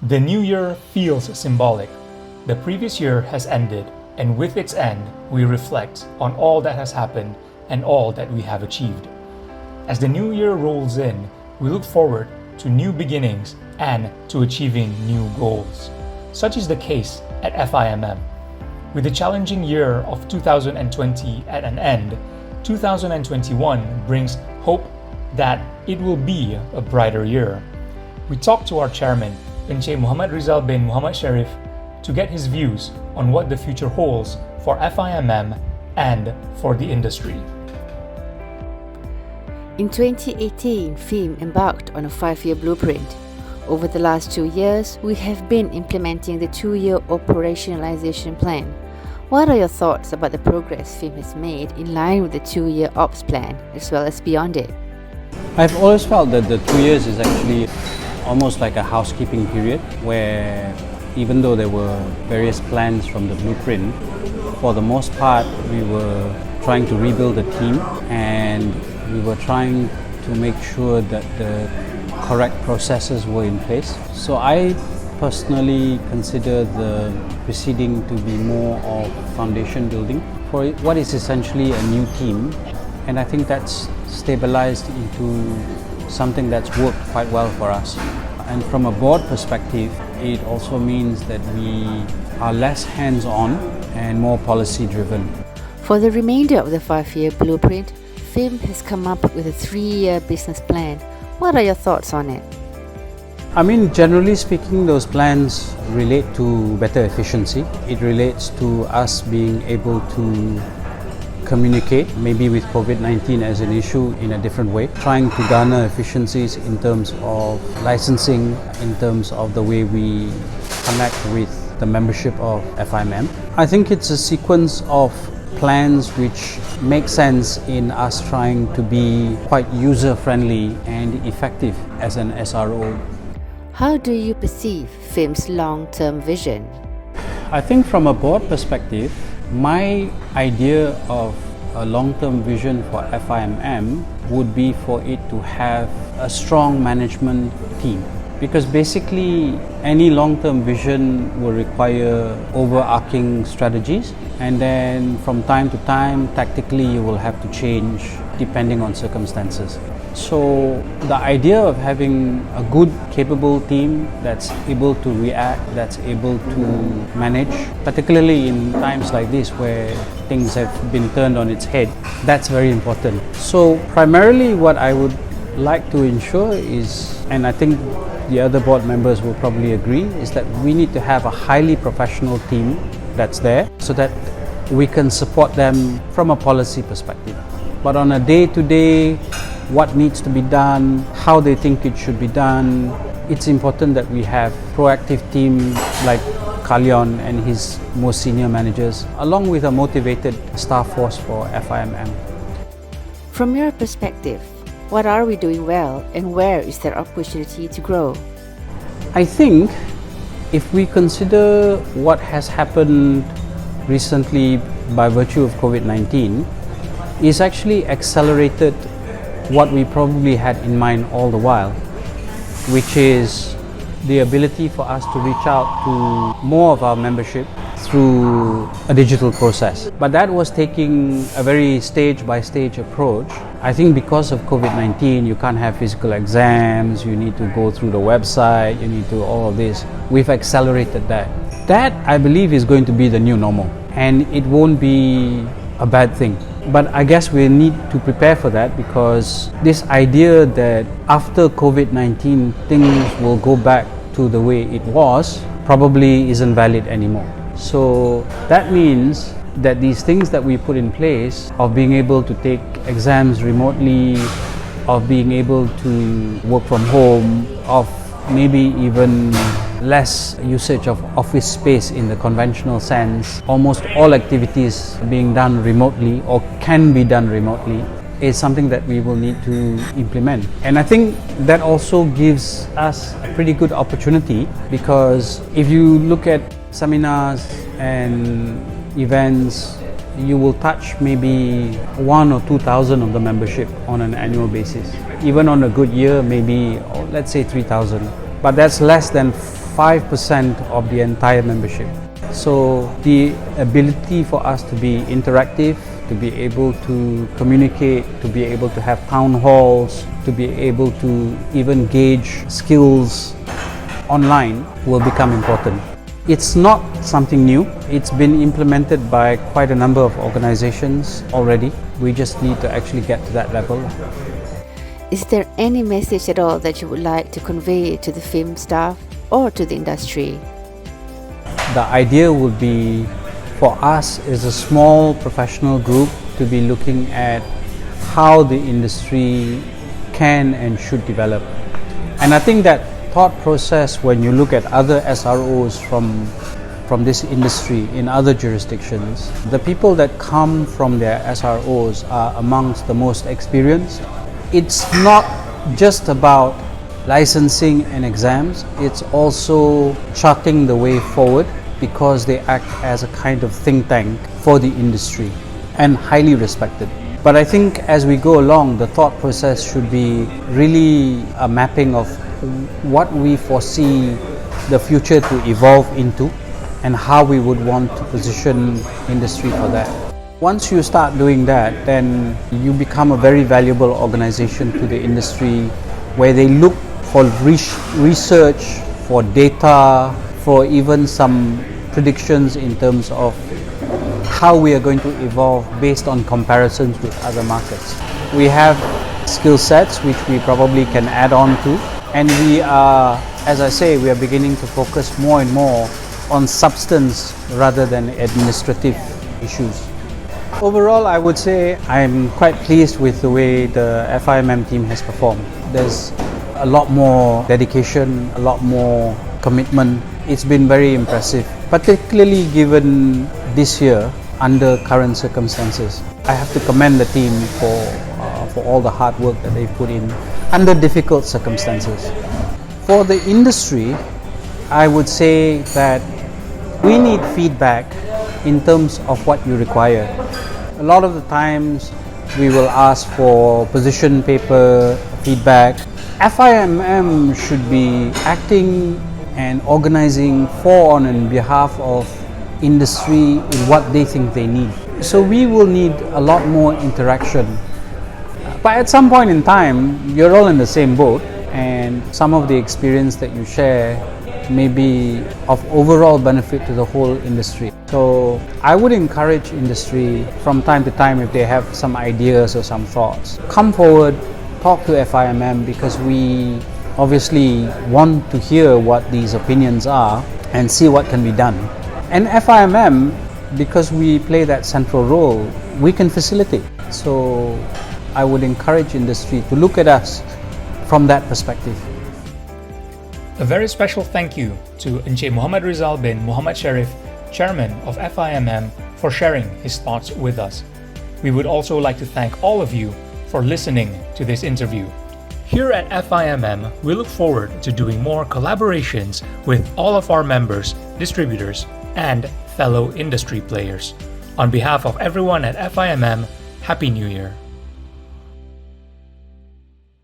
The new year feels symbolic. The previous year has ended, and with its end, we reflect on all that has happened and all that we have achieved. As the new year rolls in, we look forward to new beginnings and to achieving new goals. Such is the case at FIMM. With the challenging year of 2020 at an end, 2021 brings hope that it will be a brighter year. We talked to our chairman, Mohd Ridzal bin Mohd to get his views on what the future holds for FIMM and for the industry. In 2018, FIMM embarked on a 5-year blueprint. Over the last 2 years, we have been implementing the 2-year operationalization plan. What are your thoughts about the progress FIMM has made in line with the 2-year ops plan as well as beyond it? I've always felt that the 2 years is actually almost like a housekeeping period where even though there were various plans from the blueprint, for the most part we were trying to rebuild the team and we were trying to make sure that the correct processes were in place. So I personally consider the proceeding to be more of foundation building for what is essentially a new team, and I think that's stabilized into something that's worked quite well for us. And from a board perspective, it also means that we are less hands-on and more policy-driven. For the remainder of the 5-year blueprint, FIMM has come up with a 3-year business plan. What are your thoughts on it? I mean, generally speaking, those plans relate to better efficiency. It relates to us being able to communicate, maybe with COVID-19 as an issue, in a different way, trying to garner efficiencies in terms of licensing, in terms of the way we connect with the membership of FIMM. I think it's a sequence of plans which make sense in us trying to be quite user-friendly and effective as an SRO. How do you perceive FIMM's long-term vision? I think from a board perspective, my idea of a long-term vision for FIMM would be for it to have a strong management team. Because basically any long-term vision will require overarching strategies, and then from time to time tactically you will have to change depending on circumstances. So the idea of having a good, capable team that's able to react, that's able to manage, particularly in times like this where things have been turned on its head, that's very important. So primarily what I would like to ensure is, and I think the other board members will probably agree, is that we need to have a highly professional team that's there so that we can support them from a policy perspective. But on a day-to-day, what needs to be done, how they think it should be done, it's important that we have proactive team like Kalyon and his most senior managers, along with a motivated staff force for FIMM. From your perspective, what are we doing well and where is there opportunity to grow? I think if we consider what has happened recently by virtue of COVID-19, it's actually accelerated what we probably had in mind all the while, which is the ability for us to reach out to more of our membership through a digital process. But that was taking a very stage-by-stage approach. I think because of COVID-19, you can't have physical exams, you need to go through the website, you need to all of this. We've accelerated that. That, I believe, is going to be the new normal, and it won't be a bad thing. But I guess we need to prepare for that, because this idea that after COVID-19 things will go back to the way it was probably isn't valid anymore. So that means that these things that we put in place of being able to take exams remotely, of being able to work from home, of maybe even less usage of office space in the conventional sense, almost all activities being done remotely or can be done remotely, is something that we will need to implement. And I think that also gives us a pretty good opportunity, because if you look at seminars and events, you will touch maybe 1,000 or 2,000 of the membership on an annual basis. Even on a good year, maybe let's say 3,000. but that's less than 5% of the entire membership. So the ability for us to be interactive, to be able to communicate, to be able to have town halls, to be able to even gauge skills online will become important. It's not something new. It's been implemented by quite a number of organizations already. We just need to actually get to that level. Is there any message at all that you would like to convey to the FIMM staff or to the industry? The idea would be for us as a small professional group to be looking at how the industry can and should develop. And I think that thought process, when you look at other SROs from this industry in other jurisdictions, the people that come from their SROs are amongst the most experienced. It's not just about licensing and exams, it's also charting the way forward, because they act as a kind of think tank for the industry and highly respected. But I think as we go along, the thought process should be really a mapping of what we foresee the future to evolve into and how we would want to position industry for that. Once you start doing that, then you become a very valuable organization to the industry, where they look for research, for data, for even some predictions in terms of how we are going to evolve based on comparisons with other markets. We have skill sets which we probably can add on to, and we are, as I say, we are beginning to focus more and more on substance rather than administrative issues. Overall, I would say I'm quite pleased with the way the FIMM team has performed. There's a lot more dedication, a lot more commitment. It's been very impressive, particularly given this year under current circumstances. I have to commend the team for all the hard work that they've put in under difficult circumstances. For the industry, I would say that we need feedback in terms of what you require. A lot of the times we will ask for position paper feedback. FIMM should be acting and organizing for and on behalf of industry in what they think they need. So we will need a lot more interaction. But at some point in time, you're all in the same boat, and some of the experience that you share may be of overall benefit to the whole industry. So I would encourage industry from time to time, if they have some ideas or some thoughts, come forward, talk to FIMM, because we obviously want to hear what these opinions are and see what can be done. And FIMM, because we play that central role, we can facilitate. So I would encourage industry to look at us from that perspective. A very special thank you to Encik Mohd Ridzal bin Mohd Sharif, Chairman of FIMM, for sharing his thoughts with us. We would also like to thank all of you for listening to this interview. Here at FIMM, we look forward to doing more collaborations with all of our members, distributors, and fellow industry players. On behalf of everyone at FIMM, Happy New Year!